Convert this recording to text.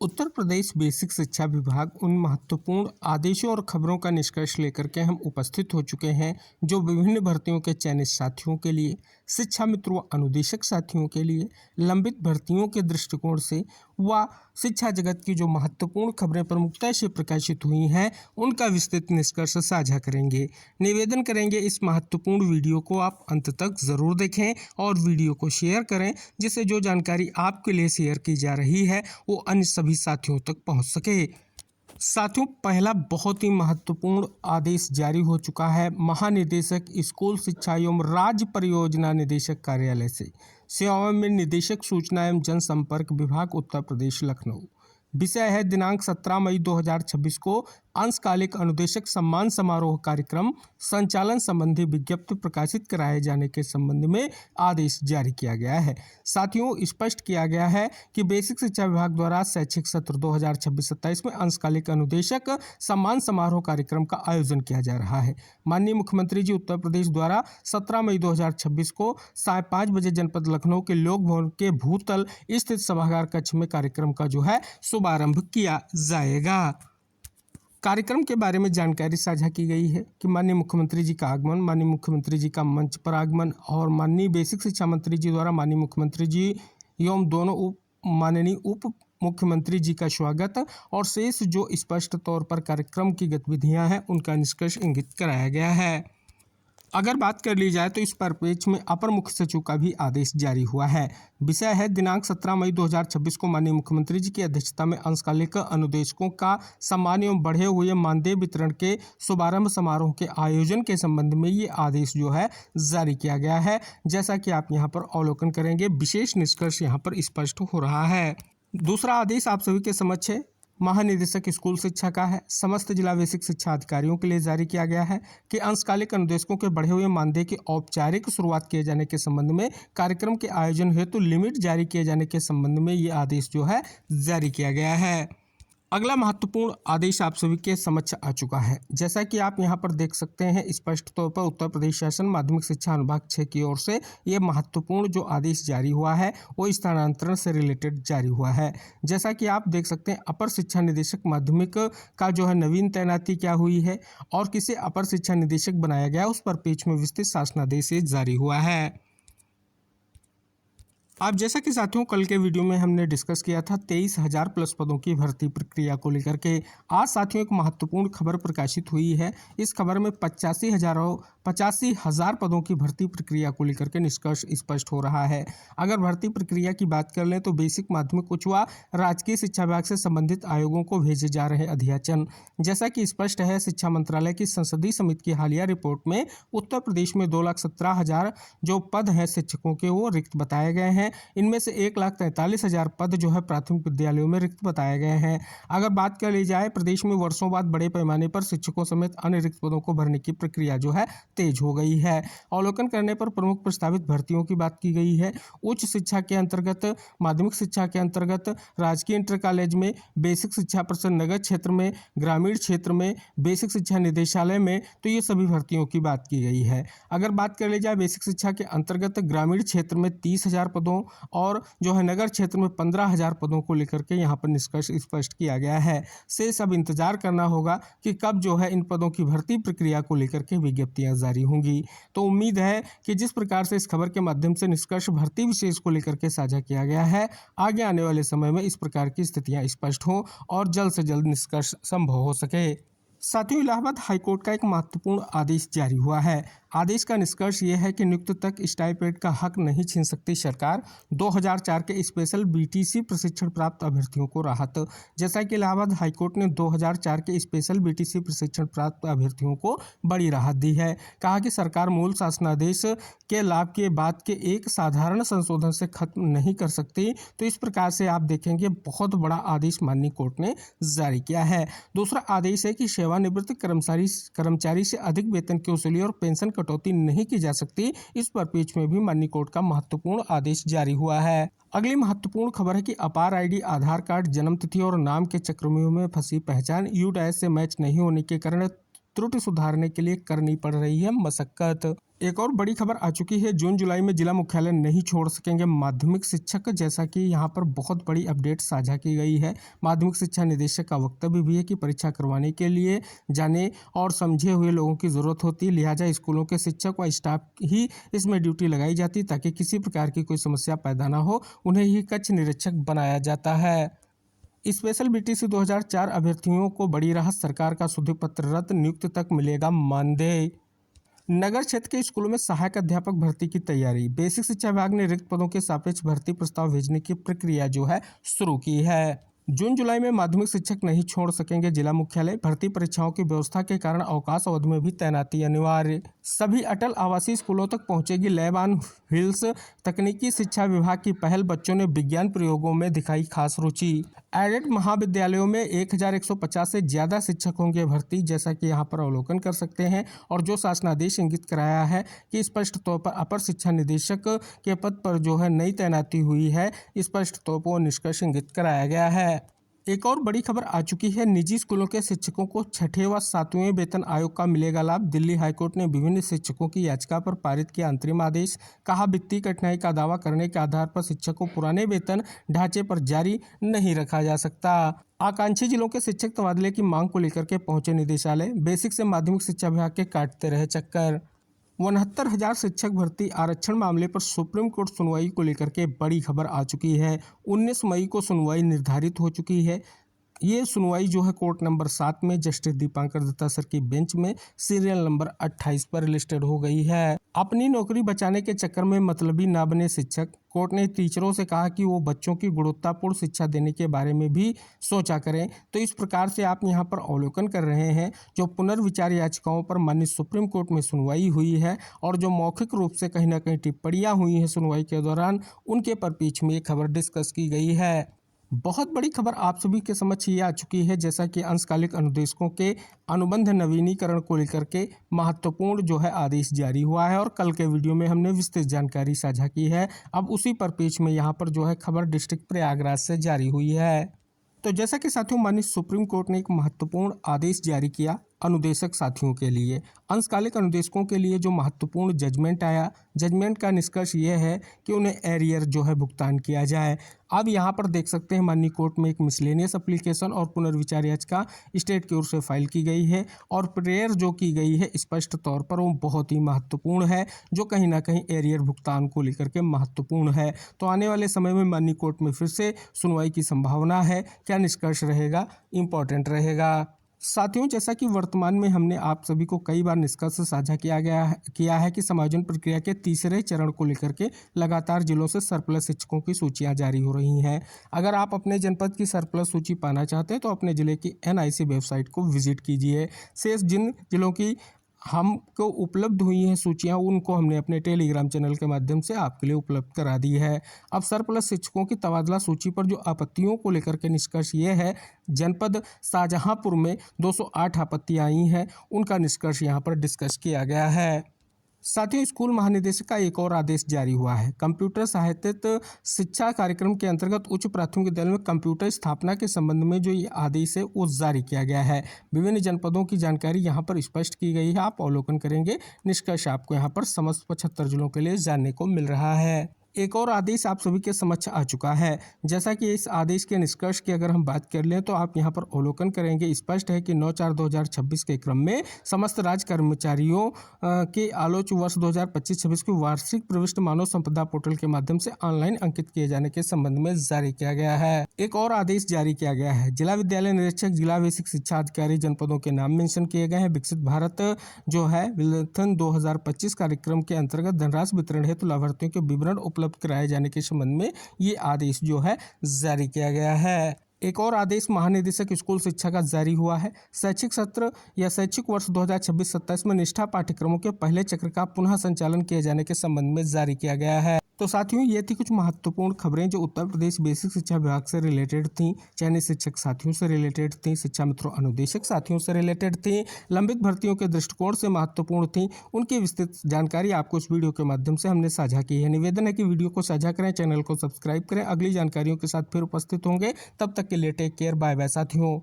Uttar Pradesh basic शिक्षा विभाग उन महत्वपूर्ण आदेशों और खबरों का निष्कर्ष लेकर के हम उपस्थित हो चुके हैं जो विभिन्न भर्तियों के चयनित साथियों के लिए, शिक्षा मित्रों व अनुदेशक साथियों के लिए, लंबित भर्तियों के दृष्टिकोण से व शिक्षा जगत की जो महत्वपूर्ण खबरें प्रमुखता से प्रकाशित हुई हैं उनका विस्तृत निष्कर्ष साझा करेंगे। निवेदन करेंगे इस महत्वपूर्ण वीडियो को आप अंत तक ज़रूर देखें और वीडियो को शेयर करें, जिससे जो जानकारी आपके लिए शेयर की जा रही है वो अन्य सभी साथियों तक पहुंच सके। साथियों, पहला बहुत ही महत्वपूर्ण आदेश जारी हो चुका है महानिदेशक स्कूल शिक्षा एवं राज्य परियोजना निदेशक कार्यालय से। सेवाओं में निदेशक सूचना एवं जनसंपर्क विभाग उत्तर प्रदेश लखनऊ। विषय है दिनांक 17 मई 2026 को अंशकालिक अनुदेशक सम्मान समारोह कार्यक्रम संचालन संबंधी विज्ञप्ति प्रकाशित कराए जाने के संबंध में आदेश जारी किया गया है। साथियों, स्पष्ट किया गया है कि बेसिक शिक्षा विभाग द्वारा शैक्षिक सत्र 2026-27 में अंशकालिक अनुदेशक सम्मान समारोह कार्यक्रम का आयोजन किया जा रहा है। माननीय मुख्यमंत्री जी उत्तर प्रदेश द्वारा 17 मई 2026 को 5:30 बजे जनपद लखनऊ के लोक भवन के भूतल स्थित सभागार कक्ष में कार्यक्रम का जो है शुभारंभ किया जाएगा। कार्यक्रम के बारे में जानकारी साझा की गई है कि माननीय मुख्यमंत्री जी का आगमन, माननीय मुख्यमंत्री जी का मंच पर आगमन और माननीय बेसिक शिक्षा मंत्री जी द्वारा माननीय मुख्यमंत्री जी एवं दोनों माननीय उप मुख्यमंत्री जी का स्वागत और शेष जो स्पष्ट तौर पर कार्यक्रम की गतिविधियां हैं उनका निष्कर्ष इंगित कराया गया है। अगर बात कर ली जाए तो इस परिप्रेक्ष्य में अपर मुख्य सचिव का भी आदेश जारी हुआ है। विषय है दिनांक 17 मई 2026 को माननीय मुख्यमंत्री जी की अध्यक्षता में अंशकालिक अनुदेशकों का सम्मान एवं बढ़े हुए मानदेय वितरण के शुभारंभ समारोह के आयोजन के संबंध में ये आदेश जो है जारी किया गया है। जैसा कि आप यहाँ पर अवलोकन करेंगे, विशेष निष्कर्ष यहाँ पर स्पष्ट हो रहा है। दूसरा आदेश आप सभी के समक्ष है, महानिदेशक स्कूल शिक्षा का है। समस्त जिला बेसिक शिक्षा अधिकारियों के लिए जारी किया गया है कि अंशकालिक अनुदेशकों के बढ़े हुए मानदेय की औपचारिक शुरुआत किए जाने के संबंध में कार्यक्रम के आयोजन हेतु लिमिट जारी किए जाने के संबंध में ये आदेश जो है जारी किया गया है। अगला महत्वपूर्ण आदेश आप सभी के समक्ष आ चुका है। जैसा कि आप यहां पर देख सकते हैं, स्पष्ट तौर पर उत्तर प्रदेश शासन माध्यमिक शिक्षा अनुभाग 6 की ओर से ये महत्वपूर्ण जो आदेश जारी हुआ है वो स्थानांतरण से रिलेटेड जारी हुआ है। जैसा कि आप देख सकते हैं, अपर शिक्षा निदेशक माध्यमिक का जो है नवीन तैनाती क्या हुई है और किसे अपर शिक्षा निदेशक बनाया गया, उस पर पेज में विस्तृत शासनादेश जारी हुआ है। आप जैसा कि साथियों कल के वीडियो में हमने डिस्कस किया था 23,000 प्लस पदों की भर्ती प्रक्रिया को लेकर के, आज साथियों एक महत्वपूर्ण खबर प्रकाशित हुई है। इस खबर में 85,000 पदों की भर्ती प्रक्रिया को लेकर के निष्कर्ष स्पष्ट हो रहा है। अगर भर्ती प्रक्रिया की बात कर लें तो बेसिक, माध्यमिक, उच्च व राजकीय शिक्षा विभाग से संबंधित आयोगों को भेजे जा रहे अध्याचन, जैसा कि स्पष्ट है शिक्षा मंत्रालय की संसदीय समिति की हालिया रिपोर्ट में उत्तर प्रदेश में 2,17,000 जो पद हैं शिक्षकों के वो रिक्त बताए गए हैं। इनमें से 1,43,000 पद जो है प्राथमिक विद्यालयों में रिक्त बताए गए हैं। अगर बात कर ली जाए, प्रदेश में वर्षों बाद बड़े पैमाने पर शिक्षकों समेत अन्य रिक्त पदों को भरने की प्रक्रिया जो है तेज हो गई है। अवलोकन करने पर प्रमुख प्रस्तावित भर्तियों की बात की गई है। उच्च शिक्षा के अंतर्गत, माध्यमिक शिक्षा के अंतर्गत, राजकीय इंटर कॉलेज में, बेसिक शिक्षा परिषद नगर क्षेत्र में, ग्रामीण क्षेत्र में, बेसिक शिक्षा निदेशालय में, तो ये सभी भर्तियों की बात की गई है। अगर बात कर ली जाए बेसिक शिक्षा के अंतर्गत ग्रामीण क्षेत्र में 30,000 पदों और जो है नगर क्षेत्र में 15,000 पदों को लेकर के यहाँ पर निष्कर्ष स्पष्ट किया गया है। से सब इंतजार करना होगा कि कब जो है इन पदों की भर्ती प्रक्रिया को लेकर के विज्ञप्तियां जारी होंगी। तो उम्मीद है कि जिस प्रकार से इस खबर के माध्यम से निष्कर्ष भर्ती विशेष को लेकर के साझा किया गया है, आगे आने वाले समय में इस प्रकार की स्थितियां स्पष्ट हों और जल्द से जल्द निष्कर्ष संभव हो सके। साथियों, इलाहाबाद हाईकोर्ट का एक महत्वपूर्ण आदेश जारी हुआ है। आदेश का निष्कर्ष ये है कि नियुक्त तक स्टाइपेंड का हक नहीं छीन सकती सरकार। 2004 के स्पेशल बीटीसी प्रशिक्षण प्राप्त अभ्यर्थियों को राहत। जैसा कि इलाहाबाद हाईकोर्ट ने 2004 के स्पेशल बीटीसी प्रशिक्षण प्राप्त अभ्यर्थियों को बड़ी राहत दी है। कहा कि सरकार मूल शासनादेश के लाभ के बाद के एक साधारण संशोधन से खत्म नहीं कर सकती। तो इस प्रकार से आप देखेंगे बहुत बड़ा आदेश माननीय कोर्ट ने जारी किया है। दूसरा आदेश है कि सेवानिवृत्त कर्मचारी से अधिक वेतन की वसूली और पेंशन कटौती नहीं की जा सकती। इस पर पेज में भी माननीय कोर्ट का महत्वपूर्ण आदेश जारी हुआ है। अगली महत्वपूर्ण खबर है कि अपार आईडी, आधार कार्ड, जन्म तिथि और नाम के चक्रव्यूह में फंसी पहचान यूडीएस से मैच नहीं होने के कारण त्रुटि सुधारने के लिए करनी पड़ रही है मशक्कत। एक और बड़ी खबर आ चुकी है, जून जुलाई में जिला मुख्यालय नहीं छोड़ सकेंगे माध्यमिक शिक्षक। जैसा कि यहाँ पर बहुत बड़ी अपडेट साझा की गई है। माध्यमिक शिक्षा निदेशक का वक्तव्य भी है कि परीक्षा करवाने के लिए जाने और समझे हुए लोगों की जरूरत होती है, लिहाजा स्कूलों के शिक्षक व स्टाफ ही इसमें ड्यूटी लगाई जाती ताकि किसी प्रकार की कोई समस्या पैदा ना हो। उन्हें ही कक्ष निरीक्षक बनाया जाता है। स्पेशल बीटीसी 2004 अभ्यर्थियों को बड़ी राहत, सरकार का शुद्धि पत्र रद्द, नियुक्ति तक मिलेगा मानदेय। नगर क्षेत्र के स्कूलों में सहायक अध्यापक भर्ती की तैयारी। बेसिक शिक्षा विभाग ने रिक्त पदों के सापेक्ष भर्ती प्रस्ताव भेजने की प्रक्रिया जो है शुरू की है। जून जुलाई में माध्यमिक शिक्षक नहीं छोड़ सकेंगे जिला मुख्यालय। भर्ती परीक्षाओं की व्यवस्था के कारण अवकाश अवधि में भी तैनाती अनिवार्य। सभी अटल आवासीय स्कूलों तक पहुंचेगी लैब ऑन व्हील्स। तकनीकी शिक्षा विभाग की पहल, बच्चों ने विज्ञान प्रयोगों में दिखाई खास रुचि। एडेड महाविद्यालयों में 1150 से ज्यादा शिक्षक होंगे भर्ती, जैसा कि यहाँ पर अवलोकन कर सकते हैं। और जो शासनादेश इंगित कराया है कि स्पष्ट तौर पर अपर शिक्षा निदेशक के पद पर जो है नई तैनाती हुई है, स्पष्ट तौर पर निष्कर्ष इंगित कराया गया है। एक और बड़ी खबर आ चुकी है, निजी स्कूलों के शिक्षकों को छठे व सातवें वेतन आयोग का मिलेगा लाभ। दिल्ली हाईकोर्ट ने विभिन्न शिक्षकों की याचिका पर पारित किया अंतरिम आदेश। कहा, वित्तीय कठिनाई का दावा करने के आधार पर शिक्षक को पुराने वेतन ढांचे पर जारी नहीं रखा जा सकता। आकांक्षी जिलों के शिक्षक तबादले की मांग को लेकर के पहुंचे निदेशालय। बेसिक से माध्यमिक शिक्षा विभाग के काटते रहे चक्कर। 69,000 शिक्षक भर्ती आरक्षण मामले पर सुप्रीम कोर्ट सुनवाई को लेकर के बड़ी खबर आ चुकी है। 19 मई को सुनवाई निर्धारित हो चुकी है। ये सुनवाई जो है कोर्ट नंबर 7 में जस्टिस दीपांकर दत्ता सर की बेंच में सीरियल नंबर 28 पर लिस्टेड हो गई है। अपनी नौकरी बचाने के चक्कर में मतलबी ना बने शिक्षक। कोर्ट ने टीचरों से कहा कि वो बच्चों की गुणवत्तापूर्ण शिक्षा देने के बारे में भी सोचा करें। तो इस प्रकार से आप यहाँ पर अवलोकन कर रहे हैं जो पुनर्विचार याचिकाओं पर माननीय सुप्रीम कोर्ट में सुनवाई हुई है और जो मौखिक रूप से कहीं ना कहीं टिप्पणियां हुई हैं सुनवाई के दौरान, उनके पर बीच में ये खबर डिस्कस की गई है। बहुत बड़ी खबर आप सभी के समक्ष ये आ चुकी है, जैसा कि अंशकालिक अनुदेशकों के अनुबंध नवीनीकरण को लेकर के महत्वपूर्ण जो है आदेश जारी हुआ है और कल के वीडियो में हमने विस्तृत जानकारी साझा की है। अब उसी पर पेज में यहाँ पर जो है खबर डिस्ट्रिक्ट प्रयागराज से जारी हुई है। तो जैसा कि साथियों माननीय सुप्रीम कोर्ट ने एक महत्वपूर्ण आदेश जारी किया अनुदेशक साथियों के लिए। अंशकालिक अनुदेशकों के लिए जो महत्वपूर्ण जजमेंट आया, जजमेंट का निष्कर्ष ये है कि उन्हें एरियर जो है भुगतान किया जाए। अब यहाँ पर देख सकते हैं माननीय कोर्ट में एक मिसलेनियस एप्लीकेशन और पुनर्विचार याचिका स्टेट की ओर से फाइल की गई है और प्रेयर जो की गई है स्पष्ट तौर पर वो बहुत ही महत्वपूर्ण है, जो कहीं ना कहीं एरियर भुगतान को लेकर के महत्वपूर्ण है। तो आने वाले समय में माननीय कोर्ट में फिर से सुनवाई की संभावना है। क्या निष्कर्ष रहेगा, इम्पोर्टेंट रहेगा। साथियों, जैसा कि वर्तमान में हमने आप सभी को कई बार निष्कर्ष साझा किया है कि समायोजन प्रक्रिया के तीसरे चरण को लेकर के लगातार जिलों से सरप्लस शिक्षकों की सूचियां जारी हो रही हैं। अगर आप अपने जनपद की सरप्लस सूची पाना चाहते हैं तो अपने जिले की NIC वेबसाइट को विजिट कीजिए। शेष जिन जिलों की हमको उपलब्ध हुई हैं सूचियां, उनको हमने अपने टेलीग्राम चैनल के माध्यम से आपके लिए उपलब्ध करा दी है। अब सरप्लस शिक्षकों की तबादला सूची पर जो आपत्तियों को लेकर के निष्कर्ष ये है, जनपद शाहजहांपुर में 208 आपत्तियां आई हैं, उनका निष्कर्ष यहाँ पर डिस्कस किया गया है। साथियों, स्कूल महानिदेशक का एक और आदेश जारी हुआ है। कंप्यूटर सहायतित शिक्षा कार्यक्रम के अंतर्गत उच्च प्राथमिक विद्यालय में कंप्यूटर स्थापना के संबंध में जो ये आदेश है वो जारी किया गया है। विभिन्न जनपदों की जानकारी यहाँ पर स्पष्ट की गई है, आप अवलोकन करेंगे। निष्कर्ष आपको यहाँ पर समस्त 75 जिलों के लिए जानने को मिल रहा है। एक और आदेश आप सभी के समक्ष आ चुका है। जैसा कि इस आदेश के निष्कर्ष की अगर हम बात कर लें तो आप यहां पर अवलोकन करेंगे, स्पष्ट है कि 9/4/2026 के क्रम में समस्त राज्य कर्मचारियों के आलोच वर्ष 2025-26 की वार्षिक प्रविष्ट मानव संपदा पोर्टल के माध्यम से ऑनलाइन अंकित किए जाने के संबंध में जारी किया गया है। एक और आदेश जारी किया गया है। जिला विद्यालय निरीक्षक, जिला बेसिक शिक्षा अधिकारी जनपदों के नाम मेंशन किए गए हैं। विकसित भारत जो है विलेथन 2025 कार्यक्रम के अंतर्गत धनराशि वितरण हेतु लाभार्थियों के विवरण उपलब्ध कराए जाने के संबंध में ये आदेश जो है जारी किया गया है। एक और आदेश महानिदेशक स्कूल शिक्षा का जारी हुआ है। शैक्षिक सत्र या शैक्षिक वर्ष 2026-27 में निष्ठा पाठ्यक्रमों के पहले चक्र का पुनः संचालन किए जाने के संबंध में जारी किया गया है। तो साथियों, ये थी कुछ महत्वपूर्ण खबरें जो उत्तर प्रदेश बेसिक शिक्षा विभाग से रिलेटेड थी, चयनित शिक्षक साथियों से रिलेटेड थी, शिक्षा मित्रों अनुदेशक साथियों से रिलेटेड थी, लंबित भर्तियों के दृष्टिकोण से महत्वपूर्ण थी। उनकी विस्तृत जानकारी आपको इस वीडियो के माध्यम से हमने साझा की है। निवेदन है कि वीडियो को साझा करें, चैनल को सब्सक्राइब करें। अगली जानकारियों के साथ फिर उपस्थित होंगे, तब तक के लिए टेक केयर, बाय बाय साथियों।